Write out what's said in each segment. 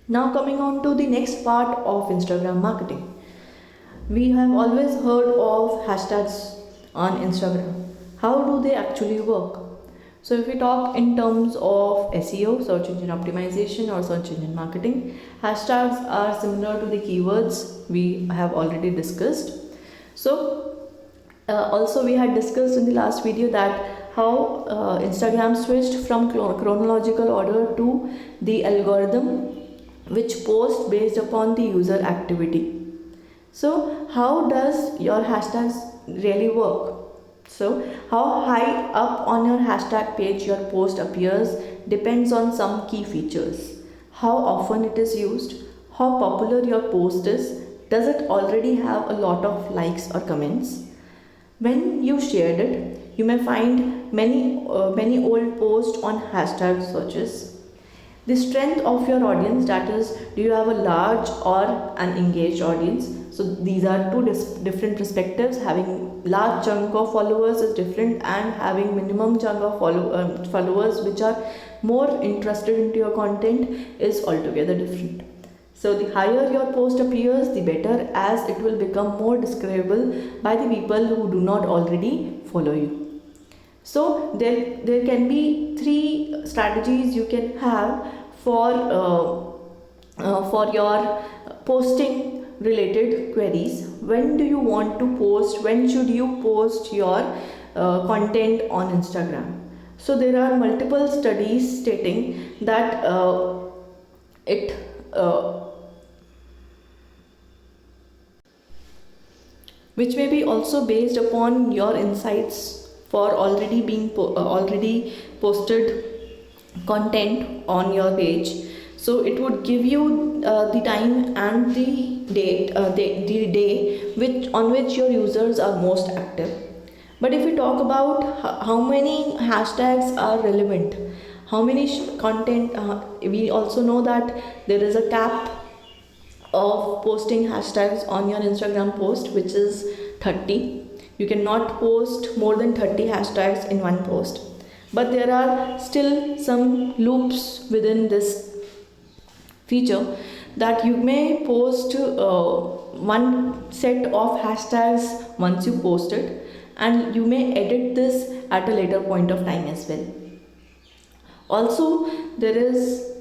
Now, coming on to the next part of Instagram marketing. We have always heard of hashtags on Instagram. How do they actually work? So, if we talk in terms of SEO, search engine optimization, or search engine marketing, hashtags are similar to the keywords we have already discussed. So, also, we had discussed in the last video that how Instagram switched from chronological order to the algorithm which post based upon the user activity. So, how does your hashtags really work? So, how high up on your hashtag page your post appears depends on some key features. How often it is used, how popular your post is, does it already have a lot of likes or comments? When you shared it, you may find many old posts on hashtag searches. The strength of your audience, that is, do you have a large or an engaged audience? So these are two different perspectives. Having large chunk of followers is different, and having minimum chunk of followers which are more interested into your content is altogether different. So the higher your post appears, the better, as it will become more discoverable by the people who do not already follow you. So there can be three strategies you can have for your posting related queries. When do you want to post? When should you post your content on Instagram? So there are multiple studies stating that it which may be also based upon your insights for already posted content on your page. So it would give you the time and the day which your users are most active. But if we talk about how many hashtags are relevant, how many content, we also know that there is a cap of posting hashtags on your Instagram post, which is 30. You cannot post more than 30 hashtags in one post. But there are still some loops within this feature, that you may post one set of hashtags once you post it, and you may edit this at a later point of time as well. Also, there is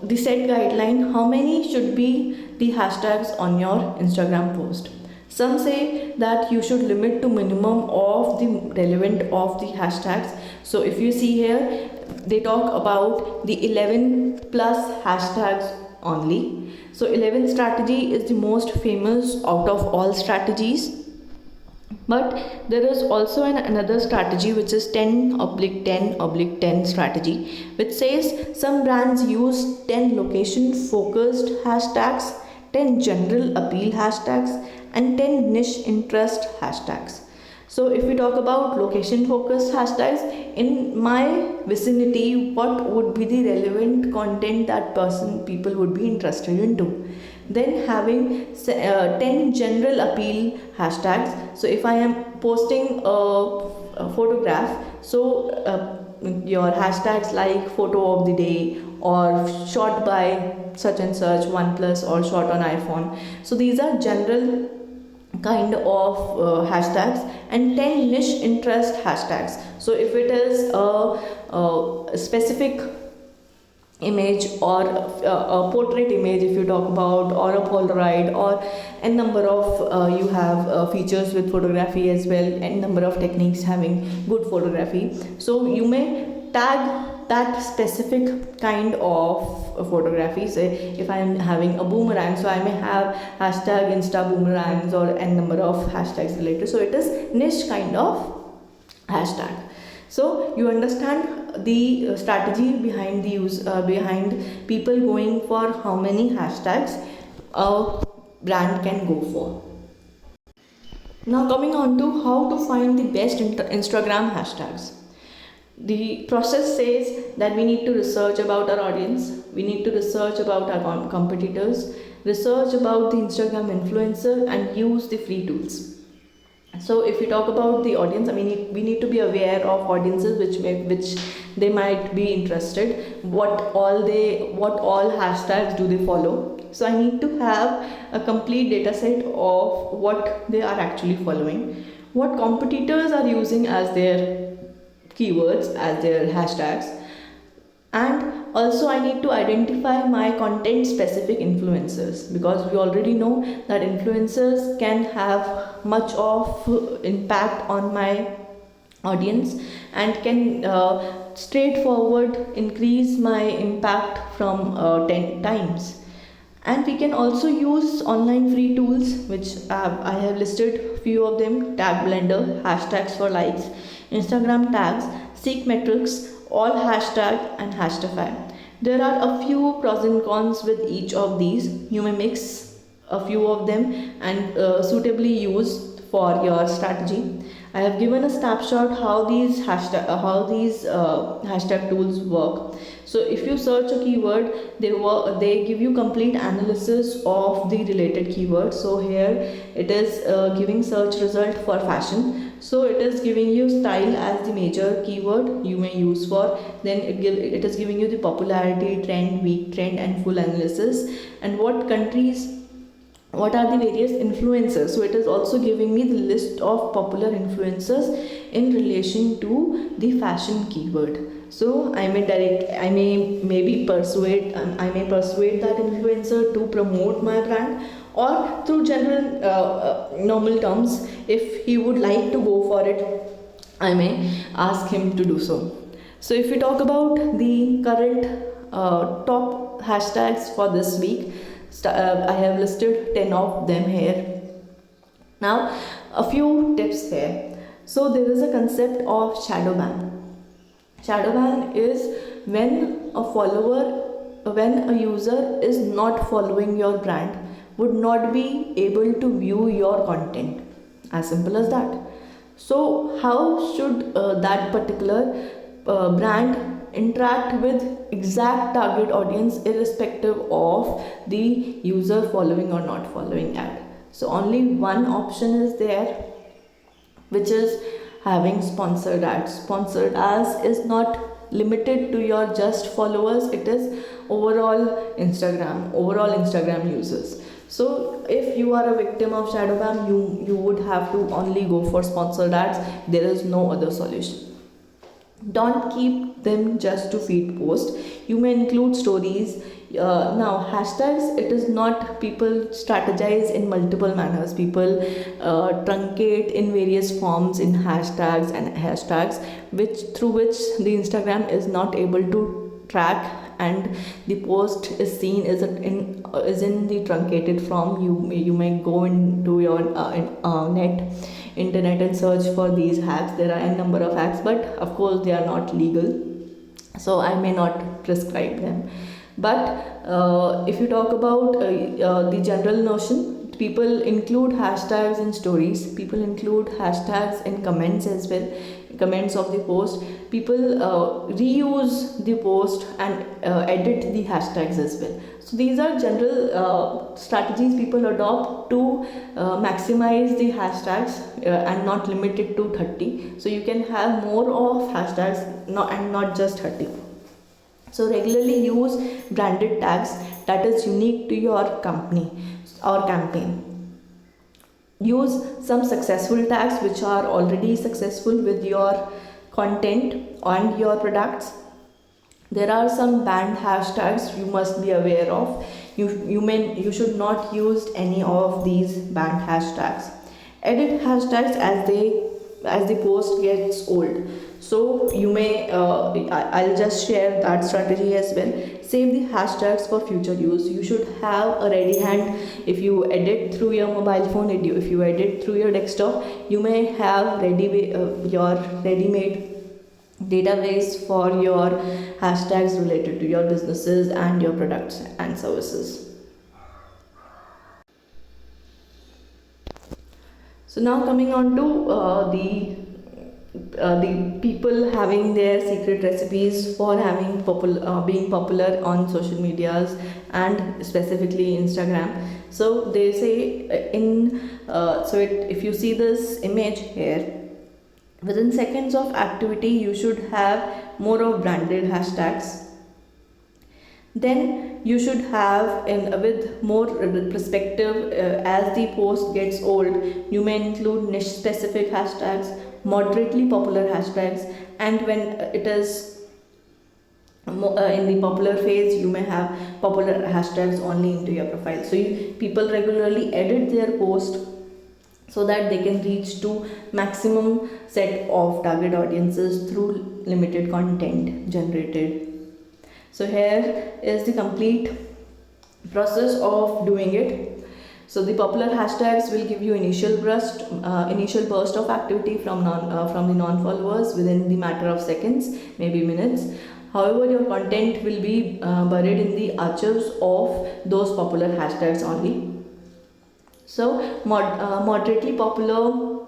the set guideline how many should be the hashtags on your Instagram post. Some say that you should limit to minimum of the relevant of the hashtags. So if you see here, they talk about the 11 plus hashtags only. So 11 strategy is the most famous out of all strategies. But there is also another strategy, which is 10/10/10 strategy, which says some brands use 10 location focused hashtags, 10 general appeal hashtags, and 10 niche interest hashtags. So if we talk about location focused hashtags, in my vicinity, what would be the relevant content that people would be interested into? Then having 10 general appeal hashtags. So if I am posting a photograph, so your hashtags like photo of the day, or shot by such and such OnePlus, or shot on iPhone. So these are general kind of hashtags, and 10 niche interest hashtags. So if it is a specific image, or a portrait image if you talk about, or a Polaroid, or a number of you have features with photography as well, and number of techniques having good photography. So you may tag that specific kind of photography. Say if I am having a boomerang, so I may have hashtag insta boomerangs, or a number of hashtags related. So it is niche kind of hashtag. So you understand the strategy behind behind people going for how many hashtags a brand can go for. Now coming on to how to find the best Instagram hashtags. The process says that we need to research about our audience, we need to research about our competitors, research about the Instagram influencer, and use the free tools. So if we talk about the audience, I mean, we need to be aware of audiences which they might be interested, what all hashtags do they follow. So I need to have a complete data set of what they are actually following, what competitors are using as their keywords, as their hashtags. And also I need to identify my content specific influencers, because we already know that influencers can have much of impact on my audience, and can straightforward increase my impact from 10 times. And we can also use online free tools, which I have listed few of them: Tag Blender, hashtags for likes, Instagram tags, Seek Metrics, all hashtag, and Hashtagify. There are a few pros and cons with each of these. You may mix a few of them and suitably use for your strategy. I have given a snapshot how these hashtag tools work. So if you search a keyword, they give you complete analysis of the related keyword. So here it is giving search result for fashion. So it is giving you style as the major keyword you may use for. Then it is giving you the popularity, trend, week trend, and full analysis, and what countries, what are the various influencers. So it is also giving me the list of popular influencers in relation to the fashion keyword. So I may maybe persuade I may persuade that influencer to promote my brand, or through general normal terms, if he would like to go for it, I may ask him to do so. So if we talk about the current top hashtags for this week, I have listed 10 of them here. Now, a few tips here. So there is a concept of shadow ban. Shadow ban is when when a user is not following your brand, would not be able to view your content. As simple as that. So how should that particular brand interact with exact target audience, irrespective of the user following or not following ad? So only one option is there, which is having sponsored ads. Sponsored ads is not limited to your just followers, it is overall Instagram users. So if you are a victim of shadow ban, you would have to only go for sponsored ads. There is no other solution. Don't keep them just to feed post. You may include stories. Now hashtags, it is not, people strategize in multiple manners. People truncate in various forms in hashtags, which through which the Instagram is not able to track, and the post is seen is in the truncated form. You may go into your internet and search for these hacks. There are a number of hacks, but of course they are not legal, so I may not prescribe them. But if you talk about the general notion, people include hashtags in stories, people include hashtags in comments as well, comments of the post. People reuse the post and edit the hashtags as well. So these are general strategies people adopt to maximize the hashtags and not limit it to 30. So you can have more of hashtags, and not just 30. So regularly use branded tags that is unique to your company or campaign. Use some successful tags which are already successful with your content and your products. There are some banned hashtags you must be aware of. You should not use any of these banned hashtags. Edit hashtags as the post gets old. So you may I'll just share that strategy as well. Save the hashtags for future use. You should have a ready hand. If you edit through your mobile phone, if you edit through your desktop, you may have your ready-made database for your hashtags related to your businesses and your products and services. So now coming on to the the people having their secret recipes for having being popular on social medias and specifically Instagram. So they say if you see this image here, within seconds of activity you should have more of branded hashtags. Then you should have with more perspective, as the post gets old, you may include niche specific hashtags, moderately popular hashtags, and when it is in the popular phase, you may have popular hashtags only into your profile. So people regularly edit their post so that they can reach to maximum set of target audiences through limited content generated. So here is the complete process of doing it. So the popular hashtags will give you initial burst of activity from the non-followers within the matter of seconds, maybe minutes. However, your content will be buried in the archives of those popular hashtags only. So moderately popular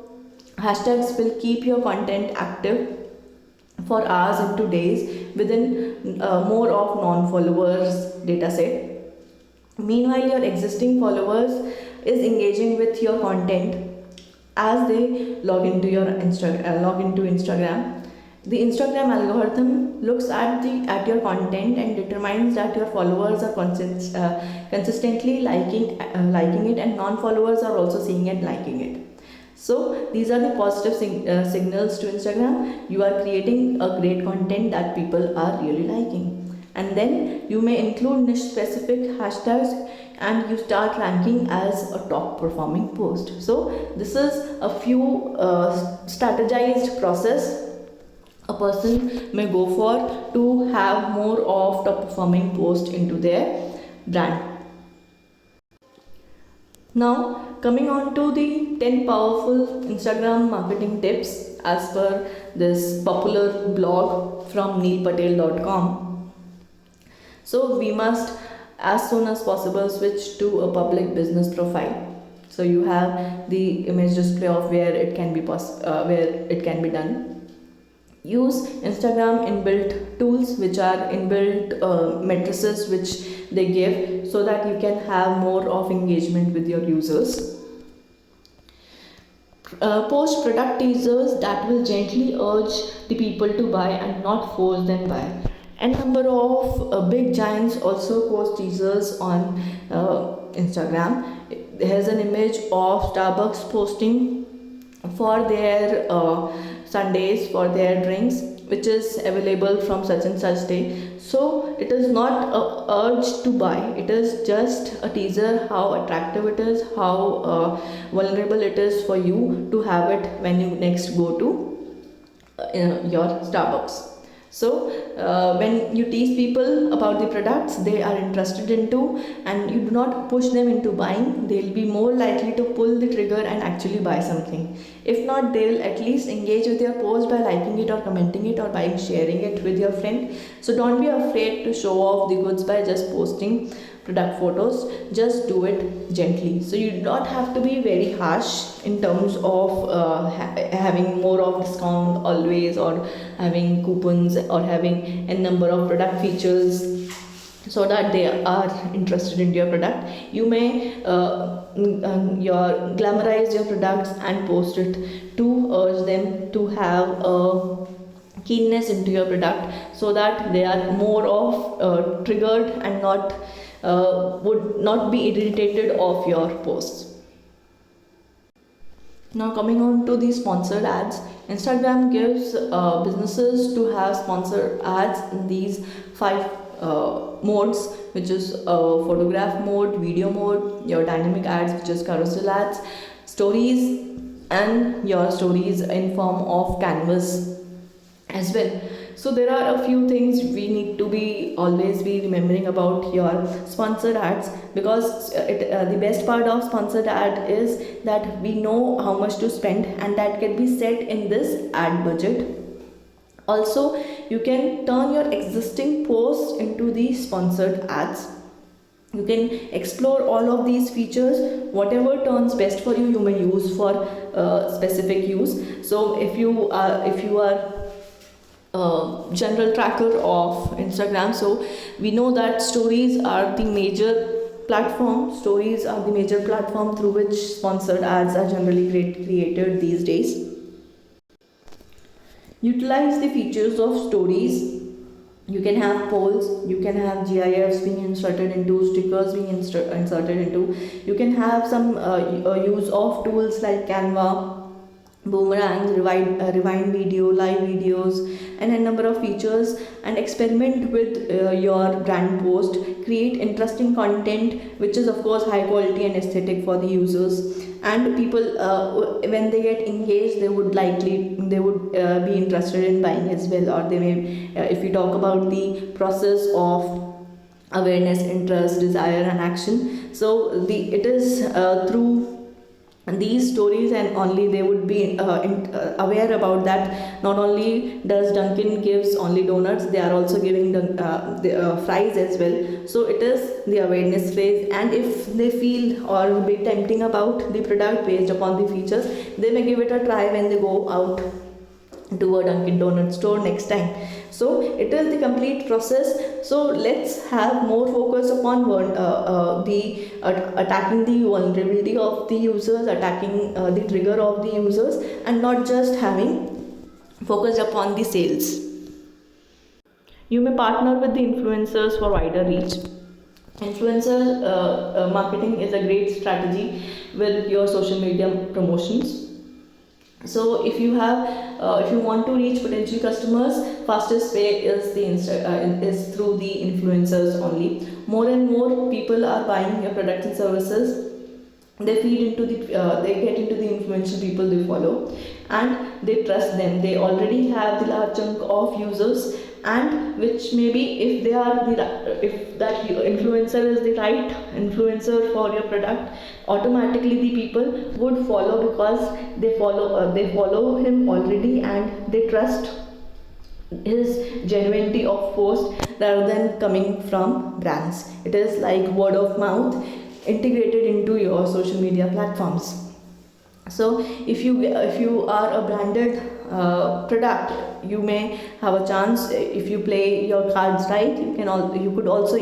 hashtags will keep your content active for hours into days within more of non-followers dataset. Meanwhile, your existing followers is engaging with your content as they log into Instagram. The Instagram algorithm looks at your content and determines that your followers are consistently liking it, and non-followers are also seeing and liking it. So these are the positive signals to Instagram. You are creating a great content that people are really liking. And then you may include niche specific hashtags and you start ranking as a top performing post. So this is a few strategized process a person may go for to have more of top performing post into their brand. Now, coming on to the 10 powerful Instagram marketing tips as per this popular blog from neilpatel.com. So, we must as soon as possible switch to a public business profile. So, you have the image display of where it can be done. Use Instagram inbuilt tools, which are inbuilt matrices which they give, so that you can have more of engagement with your users. Post product teasers that will gently urge the people to buy and not force them buy. And number of big giants also post teasers on Instagram. Here's an image of Starbucks posting for their Sundays for their drinks, which is available from such and such day. So it is not a urge to buy, it is just a teaser how attractive it is, how vulnerable it is for you to have it when you next go to your Starbucks. So when you tease people about the products they are interested into and you do not push them into buying, they'll be more likely to pull the trigger and actually buy something. If not, they'll at least engage with your post by liking it or commenting it or by sharing it with your friend. So don't be afraid to show off the goods by just posting product photos. Just do it gently. So you do not have to be very harsh in terms of having more of discount always, or having coupons, or having a number of product features so that they are interested in your product. You may glamorize your products and post it to urge them to have a keenness into your product, so that they are more of triggered and would not be irritated of your posts. Now coming on to the sponsored ads, Instagram gives businesses to have sponsored ads in these 5 modes, which is photograph mode, video mode, your dynamic ads, which is carousel ads, stories, and your stories in form of canvas as well. So there are a few things we need to always be remembering about your sponsored ads, because the best part of sponsored ad is that we know how much to spend and that can be set in this ad budget. Also, you can turn your existing posts into the sponsored ads. You can explore all of these features. Whatever turns best for you, you may use for specific use. So if you are general tracker of Instagram, so we know that stories are the major platform through which sponsored ads are generally created these days. Utilize the features of stories. You can have polls, you can have GIFs being inserted into, stickers being inserted into. You can have some use of tools like Canva, boomerangs, rewind video, live videos, and a number of features, and experiment with your brand post. Create interesting content which is of course high quality and aesthetic for the users, and people when they get engaged, they would be interested in buying as well, or they may if we talk about the process of awareness, interest, desire, and action. So it is through these stories and only they would be aware about that. Not only does Dunkin gives only donuts, they are also giving the fries as well. So it is the awareness phase, and if they feel or be tempting about the product based upon the features, they may give it a try when they go out to a Dunkin Donut store next time. So it is the complete process. So let's have more focus upon attacking the vulnerability of the users, attacking the trigger of the users, and not just having focused upon the sales. You may partner with the influencers for wider reach. Influencer marketing is a great strategy with your social media promotions. So if you want to reach potential customers, fastest way is through the influencers only. More and more people are buying your products and services. They get into the influential people they follow, and they trust them. They already have the large chunk of users, and which maybe if that influencer is the right influencer for your product, automatically the people would follow, because they follow him already, and they trust his genuinity of post rather than coming from brands. It is like word of mouth integrated into your social media platforms. So if you are a branded product, you may have a chance. If you play your cards right, you could also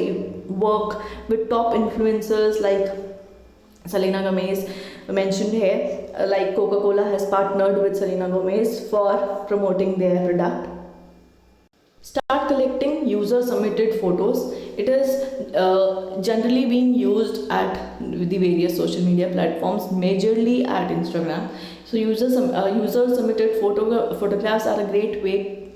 work with top influencers like Selena Gomez mentioned here. Like Coca-Cola has partnered with Selena Gomez for promoting their product. Start collecting user submitted photos. It is generally being used at the various social media platforms, majorly at Instagram. So user submitted photographs are a great way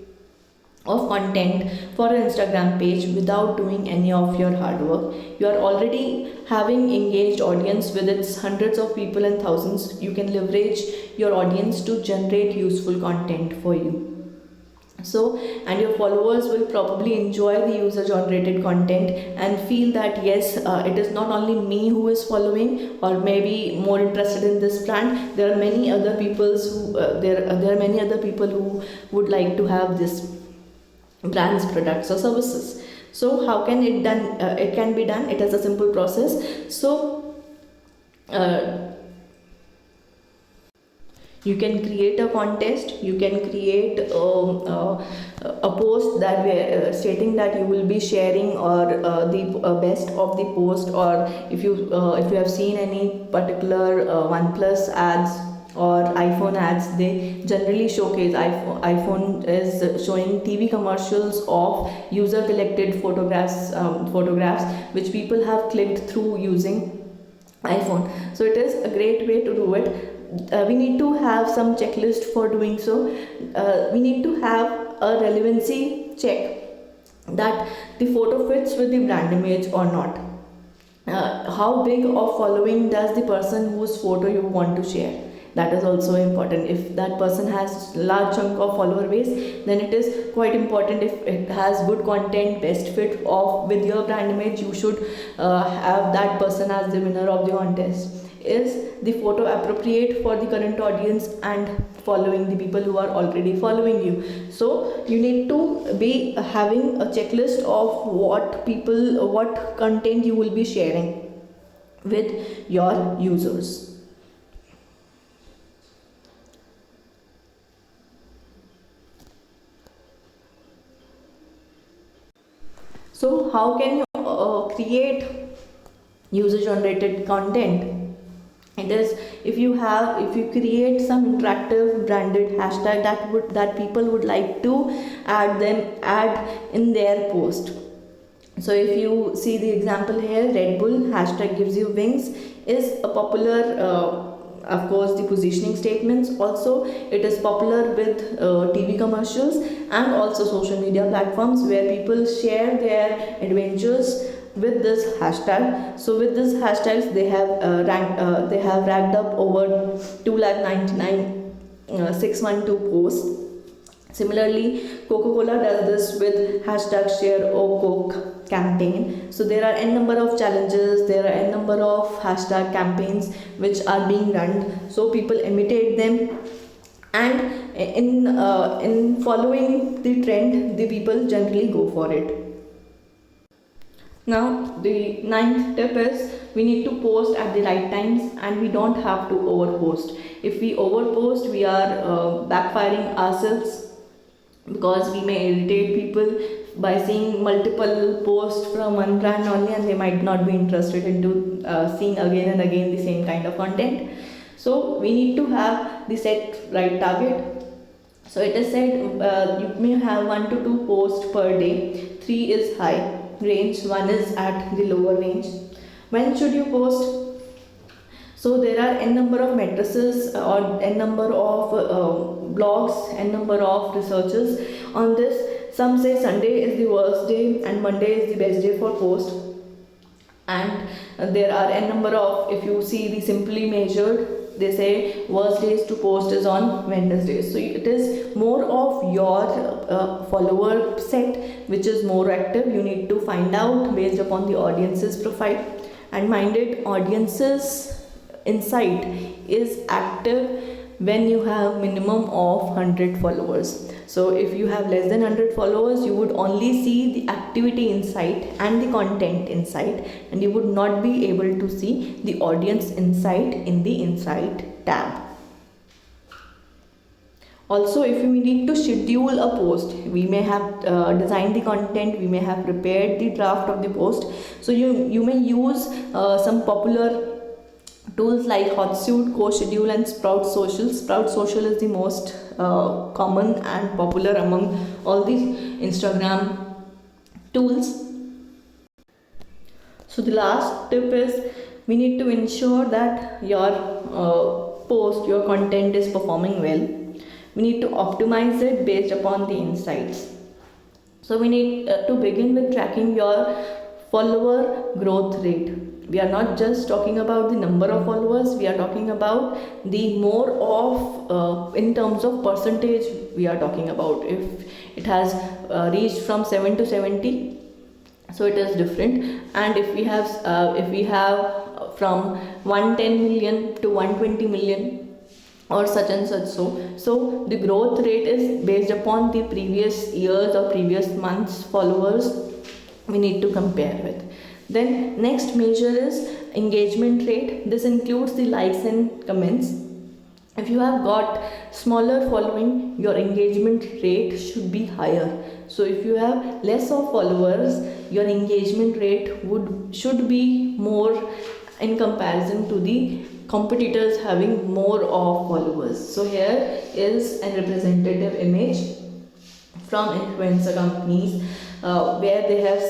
of content for an Instagram page without doing any of your hard work. You are already having engaged audience with its hundreds of people and thousands. You can leverage your audience to generate useful content for you. So, and your followers will probably enjoy the user generated content and feel that yes, it is not only me who is following or maybe more interested in this brand. There are many other people who would like to have this brand's products or services. So how can it done? It can be done. It is a simple process. So you can create a contest. You can create a post that stating that you will be sharing or the best of the post, or if you have seen any particular OnePlus ads or iPhone ads, they generally showcase iPhone is showing TV commercials of user collected photographs which people have clicked through using iPhone. So it is a great way to do it. We need to have some checklist for doing so. We need to have a relevancy check that the photo fits with the brand image or not. How big of following does the person whose photo you want to share? That is also important. If that person has large chunk of follower base, then it is quite important. If it has good content, best fit of with your brand image, you should have that person as the winner of the contest. is the photo appropriate for the current audience and following the people who are already following you. So you need to be having a checklist of what content you will be sharing with your users. So how can you create user generated content? It is, if you create some interactive branded hashtag that people would like to add in their post. So if you see the example here, Red Bull hashtag gives you wings is a popular, of course, the positioning statements. Also it is popular with TV commercials and also social media platforms where people share their adventures with this hashtag. So with this hashtags they have racked up over 2,99,612 posts. Similarly, Coca-Cola does this with hashtag share or Coke campaign. So there are n number of challenges, there are n number of hashtag campaigns which are being run. So people imitate them, and in following the trend, the people generally go for it. Now the ninth tip is we need to post at the right times, and we don't have to overpost. If we overpost, we are backfiring ourselves, because we may irritate people by seeing multiple posts from one brand only, and they might not be interested into seeing again and again the same kind of content. So we need to have the set right target. So it is said you may have 1 to 2 posts per day. 3 is high range, 1 is at the lower range. When should you post? So there are n number of matrices or n number of blogs, n number of researches on this. Some say Sunday is the worst day and Monday is the best day for post. And there are n number of, if you see the Simply Measured, they say worst days to post is on Wednesday. So it is more of your follower set which is more active. You need to find out based upon the audience's profile. And minded, audience's insight is active when you have minimum of 100 followers. So if you have less than 100 followers, you would only see the activity insight and the content insight, and you would not be able to see the audience insight in the insight tab. Also, if we need to schedule a post, we may have designed the content, we may have prepared the draft of the post. So you may use some popular tools like Hotsuite, CoSchedule and Sprout Social. Sprout Social is the most common and popular among all these Instagram tools. So the last tip is we need to ensure that your post, your content is performing well. We need to optimize it based upon the insights. So we need to begin with tracking your follower growth rate. We are not just talking about the number of followers, we are talking about the more of in terms of percentage we are talking about. If it has reached from 7 to 70, so it is different. And if we have from 110 million to 120 million or such and such, so the growth rate is based upon the previous years or previous months followers we need to compare with. Then next measure is engagement rate. This includes the likes and comments. If you have got smaller following, your engagement rate should be higher. So if you have less of followers, your engagement rate should be more in comparison to the competitors having more of followers. So here is a representative image from influencer companies where they have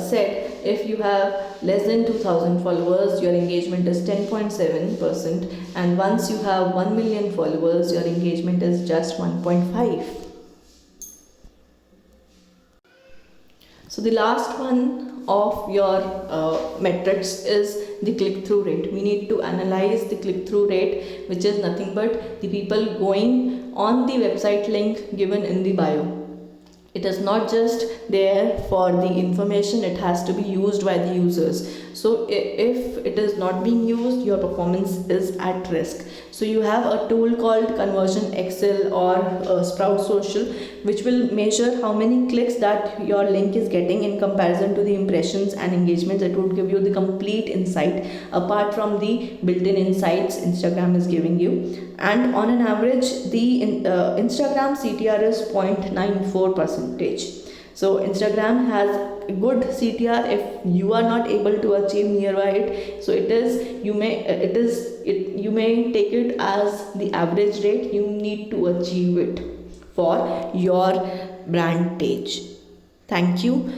said if you have less than 2000 followers, your engagement is 10.7%, and once you have 1 million followers, your engagement is just 1.5. So the last one of your metrics is the click-through rate. We need to analyze the click-through rate, which is nothing but the people going on the website link given in the bio. It is not just there for the information, it has to be used by the users. So if it is not being used, your performance is at risk. So you have a tool called Conversion Excel or Sprout Social, which will measure how many clicks that your link is getting in comparison to the impressions and engagements. It would give you the complete insight apart from the built-in insights Instagram is giving you. And on an average, the Instagram CTR is 0.94 percentage. So Instagram has a good CTR if you are not able to achieve nearby it. So you may take it as the average rate you need to achieve it for your brand page. Thank you.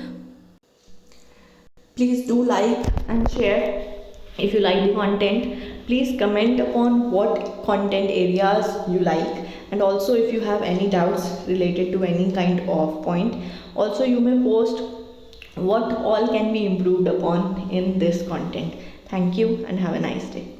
Please do like and share if you like the content. Please comment upon what content areas you like, and also if you have any doubts related to any kind of point, also you may post what all can be improved upon in this content. Thank you and have a nice day.